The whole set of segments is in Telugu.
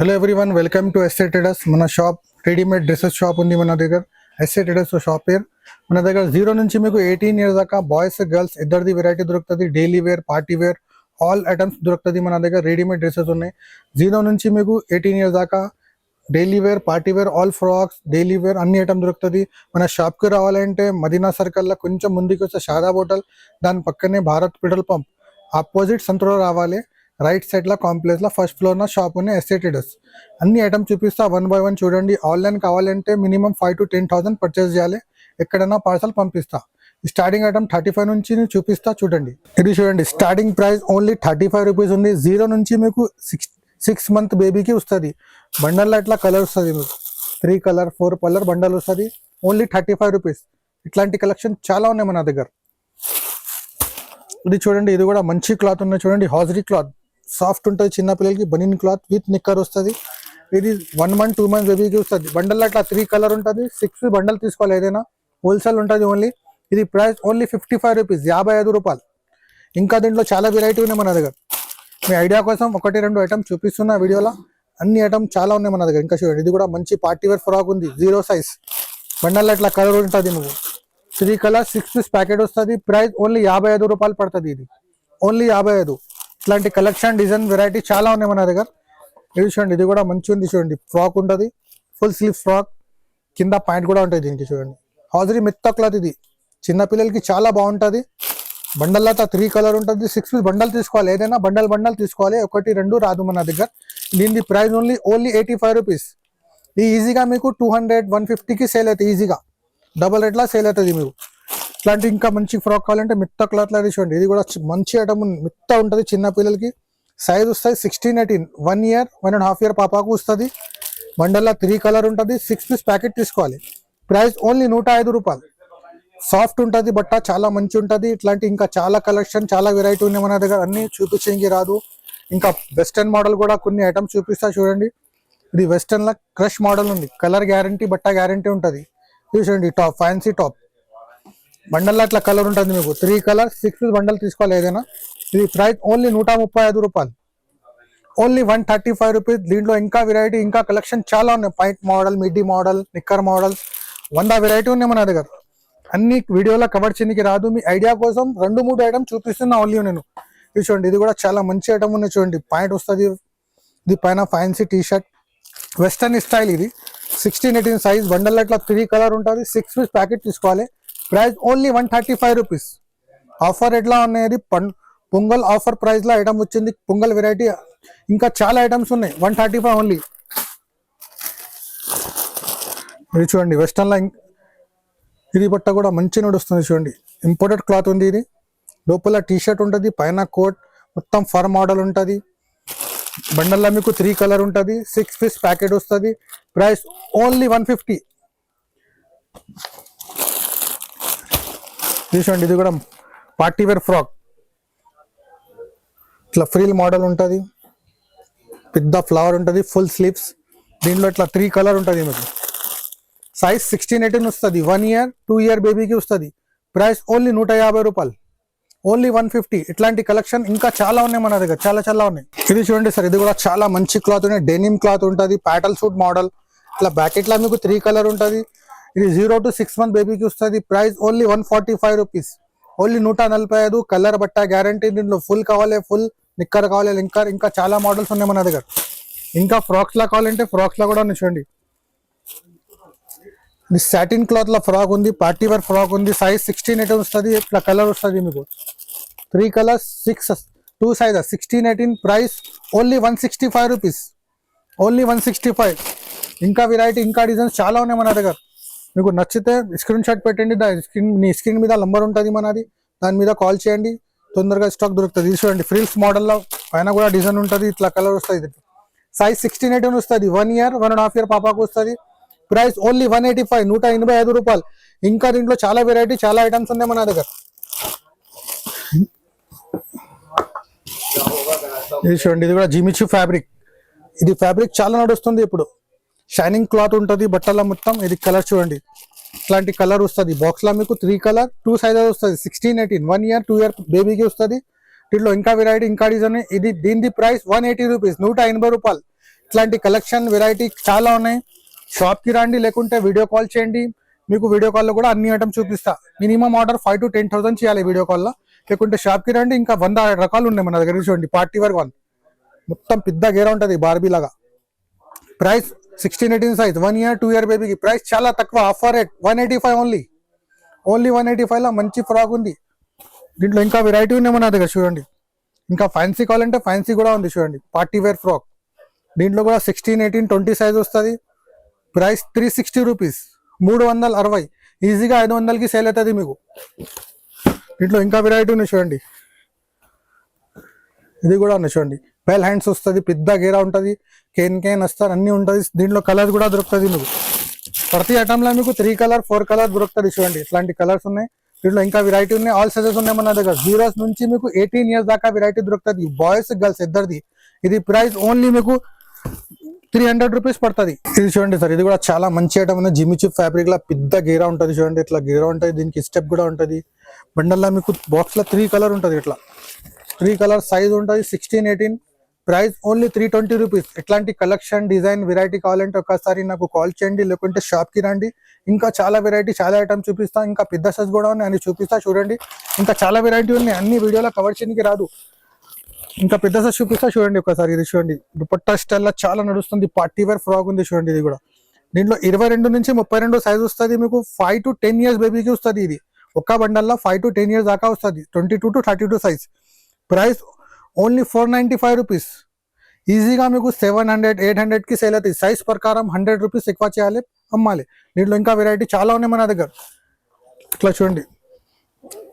Hello everyone, welcome to SA traders. మన షాప్ రెడీమేడ్ డ్రెస్సెస్ షాప్ ఉంది మన దగ్గర. ఎస్ఏ ట్రేడర్స్ షాప్ పేరు. మన దగ్గర 0 నుంచి మీకు 18 ఇయర్స్ దాకా బాయ్స్ గర్ల్స్ ఇద్దరిది వెరైటీ దొరుకుతుంది. Daily wear, party wear, all items దొరుకుతుంది మన దగ్గర. రెడీమేడ్ డ్రెస్సెస్ ఉన్నాయి. 0 నుంచి మీకు 18 ఇయర్స్ దాకా daily wear, party wear, all frocks, daily wear అన్ని ఐటమ్ దొరుకుతుంది. మన షాప్కి రావాలంటే మదీనా సర్కిల్లో కొంచెం ముందుకు వస్తే షాదాబ్ హోటల్, దాని పక్కనే భారత్ పెట్రోల్ పంప్ ఆపోజిట్ సంతలో రావాలి. రైట్ సైడ్ లో కాంప్లెక్స్ లో ఫస్ట్ ఫ్లోర్ నా షాప్ ఉన్నాయి ఎస్ఏ ట్రేడర్స్. అన్ని ఐటమ్ చూపిస్తా 1 by 1 చూడండి. ఆన్లైన్ కావాలంటే మినిమం 5 to 10,000 పర్చేస్ చేయాలి. ఎక్కడైనా పార్సల్ పంపిస్తా. స్టార్టింగ్ ఐటమ్ 35 నుంచి చూపిస్తా చూడండి. ఇది చూడండి, స్టార్టింగ్ ప్రైస్ ఓన్లీ 35 రూపీస్ ఉంది. 0 నుంచి మీకు 6 month బేబీకి వస్తుంది. బండల్లో ఇట్లా కలర్ వస్తుంది మీకు 3 కలర్ 4 కలర్ బండల్ వస్తుంది. Only 35 rupees. ఇట్లాంటి కలెక్షన్ చాలా ఉన్నాయి మన దగ్గర. ఇది చూడండి, ఇది కూడా మంచి క్లాత్ ఉన్నాయి చూడండి. హాజరీ క్లాత్ సాఫ్ట్ ఉంటుంది, చిన్న పిల్లలకి బనీన్ క్లాత్ విత్ నిక్కర్ వస్తుంది. ఇది 1 month 2 months బేబీకి వస్తుంది. బండల్ అట్లా 3 కలర్ ఉంటుంది. 6 బండల్ తీసుకోవాలి, ఏదైనా హోల్సేల్ ఉంటుంది ఓన్లీ. ఇది ప్రైస్ ఓన్లీ 55 రూపీస్, 55 రూపాయలు. ఇంకా దీంట్లో చాలా వెరైటీ ఉన్నాయి మన దగ్గర. మీ ఐడియా కోసం 1-2 ఐటమ్ చూపిస్తున్నా వీడియోలో. అన్ని ఐటమ్ చాలా ఉన్నాయి మన దగ్గర. ఇంకా చూడండి, ఇది కూడా మంచి పార్టీ వేర్ ఫ్రాక్ ఉంది, 0 size. బండల్ అట్లా కలర్ ఉంటుంది మీకు 3 కలర్ 6 piece ప్యాకెట్ వస్తుంది. ప్రైస్ ఓన్లీ 55 రూపాయలు పడుతుంది. ఇది ఓన్లీ 55. ఇట్లాంటి కలెక్షన్ డిజైన్ వెరైటీ చాలా ఉన్నాయి మన దగ్గర. ఇది చూడండి, ఇది కూడా మంచి ఉంది చూడండి. ఫ్రాక్ ఉంటుంది, ఫుల్ స్లీవ్ ఫ్రాక్, కింద ప్యాంట్ కూడా ఉంటుంది దీనికి చూడండి. హాజరీ మెత్త క్లాత్, ఇది చిన్న పిల్లలకి చాలా బాగుంటుంది. బండల్ అయితే 3 కలర్ ఉంటుంది. 6 piece బండల్ తీసుకోవాలి, ఏదైనా బండల్ తీసుకోవాలి. 1-2 రాదు మన దగ్గర. దీని ప్రైస్ ఓన్లీ 85 రూపీస్. ఇది ఈజీగా మీకు 200-150కి సేల్ అవుతుంది. ఈజీగా డబల్ రేట్లా సేల్ అవుతుంది మీకు. ఇట్లాంటి ఇంకా మంచి ఫ్రాక్ కావాలంటే మిత్త క్లాత్ లాగా చూడండి. ఇది కూడా మంచి ఐటమ్, మిత్త ఉంటుంది. చిన్న పిల్లలకి సైజ్ వస్తుంది 16-18, 1 year 1.5 year పాపాకు వస్తుంది. బండల్లో 3 కలర్ ఉంటుంది. 6 piece ప్యాకెట్ తీసుకోవాలి. ప్రైస్ ఓన్లీ 105 రూపాయలు. సాఫ్ట్ ఉంటుంది బట్ట, చాలా మంచి ఉంటుంది. ఇట్లాంటి ఇంకా చాలా కలెక్షన్, చాలా వెరైటీ ఉన్నాయి మన దగ్గర. అన్ని చూపించేకి రాదు. ఇంకా వెస్టర్న్ మోడల్ కూడా కొన్ని ఐటమ్స్ చూపిస్తా చూడండి. ఇది వెస్టర్న్ లా క్రష్ మోడల్ ఉంది. కలర్ గ్యారంటీ, బట్ట గ్యారంటీ ఉంటుంది. ఇది చూడండి, టాప్ ఫ్యాన్సీ టాప్. బండల్లో అట్లా కలర్ ఉంటుంది మీకు 3 కలర్ 6 piece బండల్ తీసుకోవాలి ఏదైనా. ఇది ప్రైస్ ఓన్లీ 135 రూపాయలు. Only 135 rupees. దీంట్లో ఇంకా వెరైటీ, ఇంకా కలెక్షన్ చాలా ఉన్నాయి. Point model, middy model, knicker model, 100 variety ఉన్నాయి మన దగ్గర. అన్ని వీడియోలో కవర్ చేయడానికి రాదు. మీ ఐడియా కోసం 2-3 ఐటమ్ చూపిస్తున్నా ఓన్లీ నేను. ఇది చూడండి, ఇది కూడా చాలా మంచి ఐటమ్ ఉన్నాయి చూడండి. పాయింట్ వస్తుంది, ఇది పైన fancy T shirt, western style. ఇది 16-18 సైజ్. బండల్లో అట్లా 3 కలర్ ఉంటుంది. 6 piece ప్యాకెట్ తీసుకోవాలి. Price only 135 rupees. ఆఫర్ ఎట్లా ఉన్నాయి, పొంగల్ ఆఫర్ ప్రైస్ లో ఐటమ్ వచ్చింది. పొంగల్ వెరైటీ ఇంకా చాలా ఐటమ్స్ ఉన్నాయి. 135 ఓన్లీ. ఇది చూడండి, వెస్టర్న్ లా ఇది బట్ట కూడా మంచి నడుస్తుంది చూడండి. ఇంపోర్టెడ్ క్లాత్ ఉంది. ఇది లోపల టీ షర్ట్ ఉంటుంది, పైన కోట్, మొత్తం ఫర్ మోడల్ ఉంటుంది. బండల్లో మీకు 3 కలర్ ఉంటుంది. 6 piece ప్యాకెట్ వస్తుంది. Price only 150. చూడండి, ఇది కూడా పార్టీ వేర్ ఫ్రాక్, ఇట్లా ఫ్రిల్ మోడల్ ఉంటుంది. పెద్ద ఫ్లవర్ ఉంటుంది, ఫుల్ స్లీవ్స్. దీంట్లో ఇట్లా 3 కలర్ ఉంటుంది మీకు. సైజ్ 16-18 వస్తుంది. 1 year 2 year బేబీకి వస్తుంది. ప్రైస్ ఓన్లీ 150 రూపాయలు. ఓన్లీ 150. ఇట్లాంటి కలెక్షన్ ఇంకా చాలా ఉన్నాయి మన దగ్గర, చాలా ఉన్నాయి. ఇది చూడండి సార్, ఇది కూడా చాలా మంచి క్లాత్ ఉన్నాయి. డెనిమ్ క్లాత్ ఉంటుంది, ప్యాటల్ సూట్ మోడల్. ఇట్లా బ్యాకెట్లో మీకు 3 కలర్ ఉంటుంది. ఇది 0 to 6 month బేబీకి వస్తుంది. Price only 145 rupees. Only 145. Colour బట్ట గ్యారంటీ. దీంట్లో ఫుల్ కావాలి, ఫుల్ నిక్కర్ కావాలి, లింకర్. ఇంకా చాలా మోడల్స్ ఉన్నాయి మన దగ్గర. ఇంకా ఫ్రాక్స్ లా కావాలంటే ఫ్రాక్స్ లా కూడా చూడండి. ఇది సాటిన్ క్లాత్ లో ఫ్రాక్ ఉంది, పార్టీ వేర్ ఫ్రాక్ ఉంది. సైజ్ 16-18 వస్తుంది. ఇట్లా కలర్ వస్తుంది మీకు 3 colours 2 size 16-18. Price only 165 rupees. Only 165. ఇంకా వెరైటీ, ఇంకా డిజైన్స్ చాలా ఉన్నాయి మన దగ్గర. మీకు నచ్చితే స్క్రీన్ షాట్ పెట్టండి. మీ స్క్రీన్ మీద నంబర్ ఉంటుంది మనది, దాని మీద కాల్ చేయండి. తొందరగా స్టాక్ దొరుకుతుంది. చూడండి, ఫ్రిల్స్ మోడల్లో పైన కూడా డిజైన్ ఉంటుంది. ఇట్లా కలర్ వస్తుంది. సైజ్ 16-18 వస్తుంది. 1 year 1.5 year పాపాకు వస్తుంది. ప్రైస్ ఓన్లీ 185, 185 రూపాయలు. ఇంకా దీంట్లో చాలా వెరైటీ, చాలా ఐటమ్స్ ఉన్నాయి మన దగ్గర. ఇది చూడండి, ఇది కూడా జిమిచూ ఫ్యాబ్రిక్. ఇది ఫ్యాబ్రిక్ చాలా నడుస్తుంది ఇప్పుడు. షైనింగ్ క్లాత్ ఉంటుంది బట్టల మొత్తం. ఇది కలర్ చూడండి, ఇట్లాంటి కలర్ వస్తుంది. బాక్స్ లో మీకు 3 కలర్ 2 సైజెస్ వస్తుంది. 16-18, 1 year 2 year బేబీకి వస్తుంది. దీంట్లో ఇంకా వెరైటీ, ఇంకా డిజైన్. ఇది దీని ప్రైస్ 180 రూపీస్, 180 రూపాయలు. ఇట్లాంటి కలెక్షన్ వెరైటీ చాలా ఉన్నాయి. షాప్ కి రండి, లేకుంటే వీడియో కాల్ చేయండి. మీకు వీడియో కాల్ లో కూడా అన్ని ఐటమ్స్ చూపిస్తా. మినిమం ఆర్డర్ 5 to 10,000 చేయాలి వీడియో కాల్ లో, లేకుంటే షాప్ కి రండి. ఇంకా 100 రకాలు ఉన్నాయి మన దగ్గర. చూడండి పార్టీ వేర్ వన్, మొత్తం పెద్ద గేరా ఉంటది బార్బీ లాగా. ప్రైస్ 16-18 సైజ్, 1 year 2 year బేబీకి. ప్రైస్ చాలా తక్కువ, ఆఫర్ రేట్ 185 ఓన్లీ. 185 లో మంచి ఫ్రాక్ ఉంది. దీంట్లో ఇంకా వెరైటీ ఉన్నాయి మన దగ్గర. చూడండి ఇంకా ఫ్యాన్సీ కావాలంటే ఫ్యాన్సీ కూడా ఉంది. చూడండి పార్టీ వేర్ ఫ్రాక్, దీంట్లో కూడా 16-18-20 సైజ్ వస్తుంది. Price 360 rupees, 360. ఈజీగా 500కి సేల్ అవుతుంది మీకు. దీంట్లో ఇంకా వెరైటీ ఉంది చూడండి. ఇది కూడా ఉంది చూడండి, బెల్ హ్యాండ్స్ వస్తుంది, పెద్ద గేరా ఉంటుంది, కేన్ వస్తారు, అన్ని ఉంటుంది. దీంట్లో కలర్స్ కూడా దొరుకుతుంది మీకు. ప్రతి ఐటమ్లో మీకు 3 కలర్ 4 కలర్ దొరుకుతుంది. చూడండి ఇట్లాంటి కలర్స్ ఉన్నాయి. దీంట్లో ఇంకా వెరైటీ ఉన్నాయి. ఆల్ సైజెస్ ఉన్నాయి మన దగ్గర. 0 నుంచి మీకు 18 years దాకా వెరైటీ దొరుకుతుంది, బాయ్స్ గర్ల్స్ ఇద్దరిది. ఇది ప్రైస్ ఓన్లీ మీకు 300 రూపీస్ పడుతుంది. ఇది చూడండి సార్, ఇది కూడా చాలా మంచి ఐటమ్ ఉంది. జిమిచూ ఫ్యాబ్రిక్ లా పెద్ద గేరా ఉంటుంది. చూడండి ఇట్లా గేరా ఉంటుంది, దీనికి స్టెప్ కూడా ఉంటుంది. బండల్లో మీకు బాక్స్ లో 3 కలర్ ఉంటుంది. ఇట్లా 3 కలర్ సైజ్ ఉంటుంది. 16-18, ప్రైస్ ఓన్లీ 320 రూపీస్. ఇట్లాంటి కలెక్షన్ డిజైన్ వెరైటీ కావాలంటే ఒకసారి నాకు కాల్ చేయండి, లేకుంటే షాప్ కి రండి. ఇంకా చాలా వెరైటీ, చాలా ఐటమ్స్ చూపిస్తా. ఇంకా పెద్ద సైజ్ కూడా ఉన్నాయి, అన్ని చూపిస్తా. చూడండి ఇంకా చాలా వెరైటీ ఉన్నాయి, అన్ని వీడియోలో కవర్ చేయడానికి రాదు. ఇంకా పెద్ద సైజ్ చూపిస్తా. చూడండి ఒకసారి, ఇది చూడండి దుపట్టా స్టైల్ లో చాలా నడుస్తుంది. పార్టీ వేర్ ఫ్రాక్ ఉంది చూడండి. ఇది కూడా దీంట్లో 22 నుంచి 32 సైజ్ వస్తుంది మీకు. 5 to 10 years బేబీకి వస్తుంది. ఇది ఒక బండల్లో 5 to 10 years దాకా వస్తుంది. 22 to 32 size. Price only 495 rupees. ఈజీగా మీకు 700-800కి సేల్ అవుతుంది. సైజ్ ప్రకారం 100 రూపీస్ ఎక్కువ చేయాలి, అమ్మాలి. దీంట్లో ఇంకా వెరైటీ చాలా ఉన్నాయి మన దగ్గర. ఇట్లా చూడండి,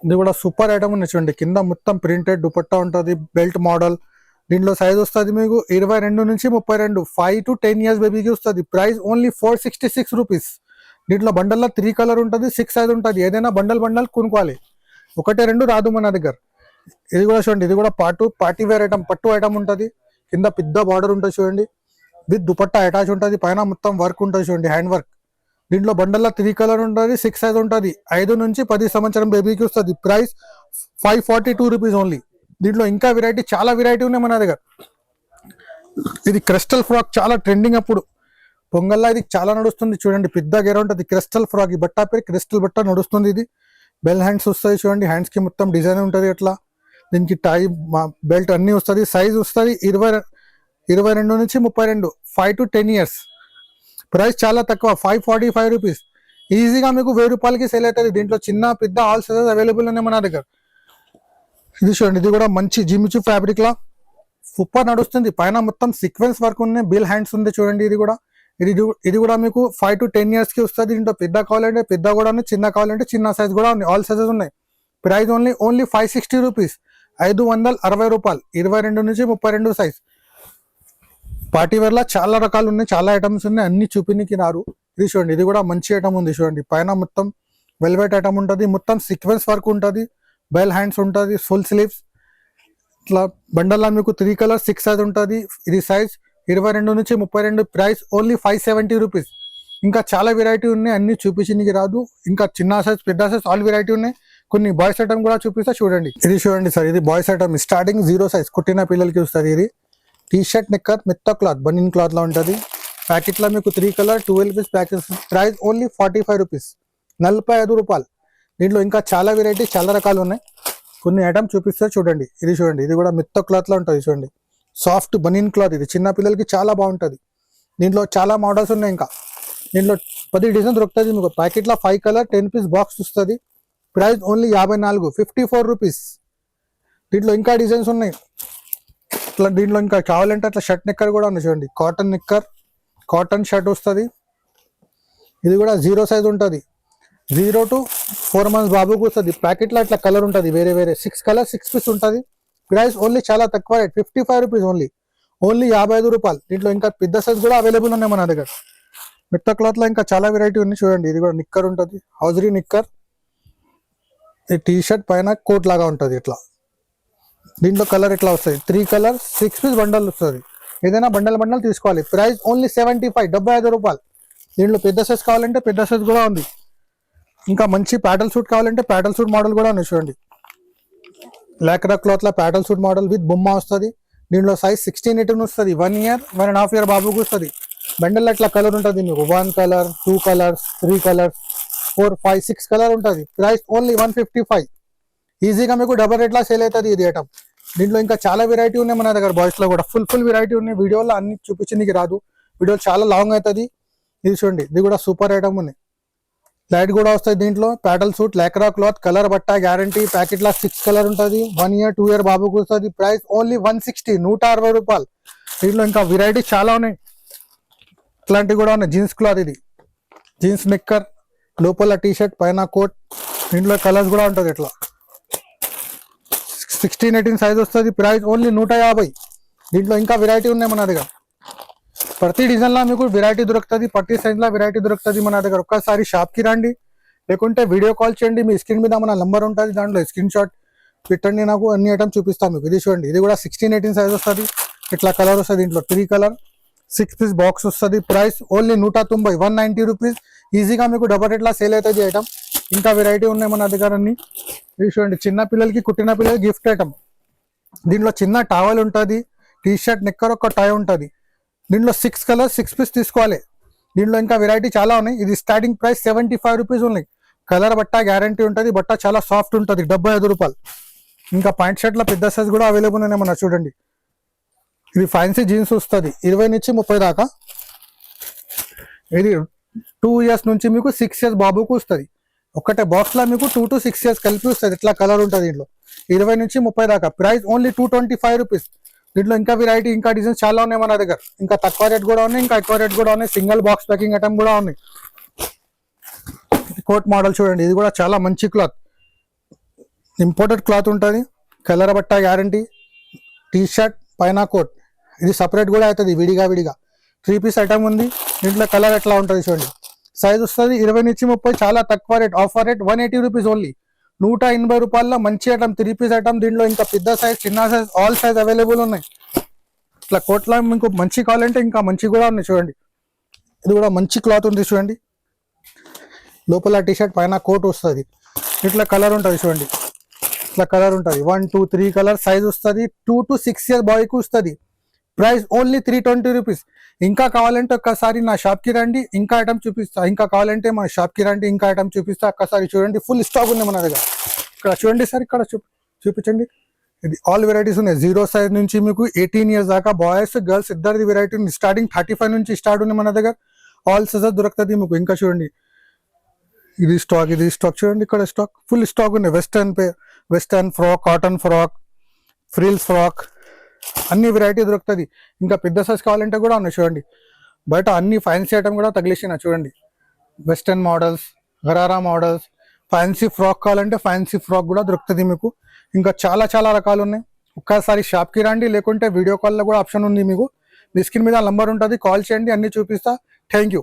ఇది కూడా సూపర్ ఐటమ్ ఉంది చూడండి. కింద మొత్తం ప్రింటెడ్ దుపట్టా ఉంటుంది, బెల్ట్ మోడల్. దీంట్లో సైజ్ వస్తుంది మీకు 22 నుంచి 32, 5 to 10 years బేబీకి వస్తుంది. Price only 466 rupees. దీంట్లో బండల్లో 3 కలర్ ఉంటుంది, 6 సైజ్ ఉంటుంది. ఏదైనా బండల్ కొనుక్కోవాలి, 1-2 రాదు మన దగ్గర. ఇది కూడా చూడండి, ఇది కూడా పార్టీ వేర్ ఐటమ్, పట్టు ఐటమ్ ఉంటుంది. కింద పెద్ద బార్డర్ ఉంటుంది చూడండి, విత్ దుపట్టా అటాచ్ ఉంటుంది. పైన మొత్తం వర్క్ ఉంటుంది చూడండి, హ్యాండ్ వర్క్. దీంట్లో బండల్లో 3 కలర్ ఉంటుంది, 6 సైజ్ ఉంటుంది. 5 నుంచి 10 సంవత్సరం బేబీకి వస్తుంది. Price 542 rupees only. దీంట్లో ఇంకా వెరైటీ, చాలా వెరైటీ ఉన్నాయి మన దగ్గర. ఇది క్రిస్టల్ ఫ్రాక్, చాలా ట్రెండింగ్. అప్పుడు పొంగల్లో ఇది చాలా నడుస్తుంది. చూడండి పెద్ద గేర ఉంటుంది, క్రిస్టల్ ఫ్రాక్. ఈ బట్ట పేరు క్రిస్టల్ బట్ట నడుస్తుంది. ఇది బెల్ హ్యాండ్స్ వస్తాయి చూడండి, హ్యాండ్స్ కి మొత్తం డిజైన్ ఉంటుంది. అట్లా దీనికి టై బెల్ట్ అన్ని వస్తుంది. సైజ్ వస్తుంది 22 నుంచి 32, 5 to 10 years. ప్రైస్ చాలా తక్కువ, 545 రూపీస్. ఈజీగా మీకు 1000 రూపాయలకి సేల్ అవుతుంది. దీంట్లో చిన్న పెద్ద ఆల్ సైజెస్ అవైలబుల్ ఉన్నాయి మన దగ్గర. ఇది చూడండి, ఇది కూడా మంచి జిమిచూ ఫ్యాబ్రిక్ లా సూపర్ నడుస్తుంది. పైన మొత్తం సీక్వెన్స్ వర్క్ ఉన్నాయి, బిల్ హ్యాండ్స్ ఉంది చూడండి. ఇది కూడా మీకు 5 to 10 years కి వస్తుంది. దీంట్లో పెద్ద కావాలంటే పెద్ద కూడా ఉంది, చిన్న కావాలంటే చిన్న సైజ్ కూడా ఉంది. ఆల్ సైజెస్ ఉన్నాయి. ప్రైస్ ఓన్లీ 560 రూపీస్, 560 రూపాయలు. 22 నుంచి 32 సైజ్. పార్టీ వేర్ లా చాలా రకాలు ఉన్నాయి, చాలా ఐటమ్స్ ఉన్నాయి, అన్ని చూపినికి రారు. ఇది చూడండి, ఇది కూడా మంచి ఐటమ్ ఉంది చూడండి. పైన మొత్తం వెల్వెట్ ఐటమ్ ఉంటుంది, మొత్తం సీక్వెన్స్ వర్క్ ఉంటుంది, బెల్ హ్యాండ్స్ ఉంటుంది, ఫుల్ స్లీవ్స్. ఇట్లా బండల్లా మీకు 3 కలర్ 6 సైజ్ ఉంటుంది. ఇది సైజ్ 22 నుంచి 32. Price only 570 rupees. ఇంకా చాలా వెరైటీ ఉన్నాయి, అన్ని చూపించడానికి రాదు. ఇంకా చిన్న సైజ్ పెద్ద సైజ్ ఆల్ వెరైటీ ఉన్నాయి. కొన్ని బాయ్స్ ఐటమ్ కూడా చూపిస్తా చూడండి. ఇది చూడండి సార్, ఇది బాయ్స్ ఐటమ్. స్టార్టింగ్ 0 సైజ్ కుట్టిన పిల్లలకి వస్తుంది. ఇది టీ షర్ట్ నిక్కర్ మెత్త క్లాత్, బనిన్ క్లాత్ లా ఉంటుంది. ప్యాకెట్ లో మీకు 3 colour 12 piece packet. Price only 45 rupees, 45 రూపాయలు. దీంట్లో ఇంకా చాలా వెరైటీ, చాలా రకాలు ఉన్నాయి. కొన్ని ఐటమ్ చూపిస్తా చూడండి. ఇది చూడండి, ఇది కూడా మెత్త క్లాత్ లో ఉంటుంది చూడండి. సాఫ్ట్ బనిన్ క్లాత్. ఇది చిన్న పిల్లలకి చాలా బాగుంటుంది. దీంట్లో చాలా మోడల్స్ ఉన్నాయి. ఇంకా దీంట్లో 10 డిజైన్ దొరుకుతుంది మీకు. ప్యాకెట్ లో 5 కలర్ 10 పీస్ బాక్స్ వస్తుంది. Price only 54, 54 rupees. దీంట్లో ఇంకా డిజైన్స్ ఉన్నాయి. ఇట్లా దీంట్లో ఇంకా కావాలంటే అట్లా షర్ట్ నిక్కర్ కూడా ఉంది చూడండి. కాటన్ నిక్కర్, కాటన్ షర్ట్ వస్తుంది. ఇది కూడా 0 సైజ్ ఉంటుంది. 0 to 4 months బాబుకి వస్తుంది. ప్యాకెట్లో అట్లా కలర్ ఉంటుంది, వేరే 6 కలర్ 6 పీస్ ఉంటుంది. ప్రైస్ ఓన్లీ చాలా తక్కువ రేట్, 55 రూపీస్ ఓన్లీ, 55 రూపాయలు. దీంట్లో ఇంకా పెద్ద సైజ్ కూడా అవైలబుల్ ఉన్నాయి మన దగ్గర. మెత్త క్లాత్ లో ఇంకా చాలా వెరైటీ ఉంది చూడండి. ఇది కూడా నిక్కర్ ఉంటుంది, హౌజరీ నిక్కర్. ఈ టీ షర్ట్ పైన కోట్ లాగా ఉంటుంది ఇట్లా. దీంట్లో కలర్ ఇట్లా వస్తుంది. 3 కలర్ 6 పీస్ బండల్ వస్తుంది. ఏదైనా బండల్ తీసుకోవాలి. ప్రైస్ ఓన్లీ 75, 75 రూపాయలు. దీంట్లో పెద్ద సైజ్ కావాలంటే పెద్ద సైజ్ కూడా ఉంది. ఇంకా మంచి ప్యాటల్ సూట్ కావాలంటే ప్యాటల్ సూట్ మోడల్ కూడా ఉంది చూడండి. లాక్రా క్లాత్ లో ప్యాటల్ సూట్ మోడల్ విత్ బొమ్మ వస్తుంది. దీంట్లో సైజ్ 16-18 వస్తుంది. 1 year 1.5 year బాబుకి వస్తుంది. బండల్ అట్లా కలర్ ఉంటుంది మీకు 1 color 2 colors 3 colors 4 5 6 కలర్ ఉంటుంది. Price only 155. ఈజీగా మీకు డబల్ రేట్లా సేల్ అవుతుంది ఇది ఐటమ్. దీంట్లో ఇంకా చాలా వెరైటీ ఉన్నాయి మన దగ్గర బాయ్స్ లో కూడా. ఫుల్ వెరైటీ ఉన్నాయి. వీడియోలో అన్ని చూపించడానికి రాదు, వీడియో చాలా లాంగ్ అవుతుంది. ఇది చూడండి, ఇది కూడా సూపర్ ఐటమ్ ఉంది. లైట్ కూడా వస్తుంది దీంట్లో. ప్యాటల్ సూట్ లైక్రా క్లాత్, కలర్ బట్ట గ్యారంటీ. ప్యాకెట్ లా 6 కలర్ ఉంటుంది. 1 year 2 year బాబుకి వస్తుంది. ప్రైస్ ఓన్లీ 160, 160 రూపాయలు. దీంట్లో ఇంకా వెరైటీ చాలా ఉన్నాయి. ఇట్లాంటివి కూడా ఉన్నాయి. జీన్స్ క్లాత్, ఇది జీన్స్ నిక్కర్, లోపల టీ షర్ట్ పైన కోట్. దీంట్లో కలర్స్ కూడా ఉంటుంది. ఇట్లా 16-18 సైజ్ వస్తుంది. Price only 150. దీంట్లో ఇంకా వెరైటీ ఉన్నాయి మన దగ్గర. ప్రతి డిజైన్ లో మీకు వెరైటీ దొరుకుతుంది, ప్రతి సైజ్ లో వెరైటీ దొరుకుతుంది మన దగ్గర. ఒక్కసారి షాప్ కి రండి, లేకుంటే వీడియో కాల్ చేయండి. మీ స్క్రీన్ మీద మన నంబర్ ఉంటుంది, దాంట్లో స్క్రీన్ షాట్ పెట్టండి, నాకు అన్ని ఐటమ్ చూపిస్తాను మీకు. ఇది చూడండి, ఇది కూడా 16-18 సైజ్ వస్తుంది. ఇట్లా కలర్ వస్తుంది. దీంట్లో 3 color 6 piece బాక్స్ వస్తుంది. Price only 190, 190 rupees. ఈజీగా మీకు డబల్ రేట్లా సేల్ అవుతుంది ఐటమ్. ఇంకా వెరైటీ ఉన్నాయి మన దగ్గర అన్ని. ఇది చూడండి, చిన్న పిల్లలకి కుట్టిన పిల్లలకి గిఫ్ట్ ఐటమ్. దీంట్లో చిన్న టవల్ ఉంటుంది, టీ షర్ట్ నిక్కర్, ఒక టై ఉంటుంది. దీంట్లో 6 colors 6 piece తీసుకోవాలి. దీంట్లో ఇంకా వెరైటీ చాలా ఉన్నాయి. ఇది స్టార్టింగ్ ప్రైస్ 75 రూపీస్ ఉన్నాయి. కలర్ బట్ట గ్యారంటీ ఉంటుంది. బట్ట చాలా సాఫ్ట్ ఉంటుంది. 75 రూపాయలు. ఇంకా పాయింట్ షర్ట్ల పెద్ద సైజ్ కూడా అవైలబుల్ ఉన్నాయి మన చూడండి. ఇది ఫ్యాన్సీ జీన్స్ వస్తుంది. 20 నుంచి 30 దాకా. ఇది 2 years నుంచి మీకు 6 years బాబుకు వస్తుంది. ఒకటే బాక్స్ లో మీకు 2 to 6 years కలిపి వస్తుంది. ఇట్లా కలర్ ఉంటుంది. దీంట్లో 20 నుంచి 30 దాకా. Price only 225 rupees. దీంట్లో ఇంకా వెరైటీ, ఇంకా డిజైన్స్ చాలా ఉన్నాయి మన దగ్గర. ఇంకా తక్కువ రేట్ కూడా ఉన్నాయి, ఇంకా ఎక్కువ రేట్ కూడా ఉన్నాయి. సింగిల్ బాక్స్ ప్యాకింగ్ ఐటమ్ కూడా ఉన్నాయి. కోట్ మోడల్ చూడండి, ఇది కూడా చాలా మంచి క్లాత్, ఇంపోర్టెడ్ క్లాత్ ఉంటుంది. కలర్ బట్ట గ్యారంటీ. టీ షర్ట్ పైన కోట్. ఇది సపరేట్ కూడా అవుతుంది, విడిగా 3 piece ఐటమ్ ఉంది. దీంట్లో కలర్ ఎట్లా ఉంటుంది చూడండి. సైజ్ వస్తుంది 20 నుంచి 30. చాలా తక్కువ rate, offer rate 180 rupees only. 180 రూపాయల్లో మంచి ఐటమ్, 3 piece ఐటమ్. దీంట్లో ఇంకా పెద్ద సైజ్, చిన్న సైజ్, ఆల్ సైజ్ అవైలబుల్ ఉన్నాయి. ఇట్లా కోట్లో మీకు మంచి కావాలంటే ఇంకా మంచి కూడా ఉన్నాయి చూడండి. ఇది కూడా మంచి క్లాత్ ఉంది చూడండి. లోపల టీ షర్ట్ పైన కోట్ వస్తుంది. ఇట్లా కలర్ ఉంటుంది చూడండి. ఇట్లా కలర్ ఉంటుంది. 1 2 3 కలర్ సైజ్ వస్తుంది. 2 to 6 years బాయ్కి వస్తుంది. Price only 320 rupees. ఇంకా కావాలంటే ఒక్కసారి నా షాప్కి రండి, ఇంకా ఐటమ్ చూపిస్తా. ఇంకా కావాలంటే మన షాప్కి రండి, ఇంకా ఐటమ్ చూపిస్తా. ఒక్కసారి చూడండి, ఫుల్ స్టాక్ ఉంది మన దగ్గర. ఇక్కడ చూడండి సార్, ఇక్కడ చూపించండి. ఇది ఆల్ వెరైటీస్ ఉన్నాయి. 0 size నుంచి మీకు 18 years దాకా బాయ్స్ గర్ల్స్ ఇద్దరిది వెరైటీ ఉంది. స్టార్టింగ్ 35 నుంచి స్టార్ట్ ఉంది మన దగ్గర. ఆల్ సైజెస్ దొరుకుతుంది మీకు. ఇంకా చూడండి, ఇది స్టాక్ చూడండి. ఇక్కడ స్టాక్ ఫుల్ స్టాక్ ఉంది. Western frock, cotton frock, frills frock, అన్ని వెరైటీ దొరుకుతుంది. ఇంకా పెద్ద సైజ్ కావాలంటే కూడా ఉన్నాయి చూడండి. బయట అన్ని ఫ్యాన్సీ ఐటమ్ కూడా తగిలిసిన చూడండి. Western models, gharara models, fancy frock కావాలంటే ఫ్యాన్సీ ఫ్రాక్ కూడా దొరుకుతుంది మీకు. ఇంకా చాలా రకాలు ఉన్నాయి. ఒక్కసారి షాప్కి రండి, లేకుంటే వీడియో కాల్లో కూడా ఆప్షన్ ఉంది మీకు. మీ స్క్రీన్ మీద నంబర్ ఉంటుంది, కాల్ చేయండి, అన్ని చూపిస్తా. Thank you.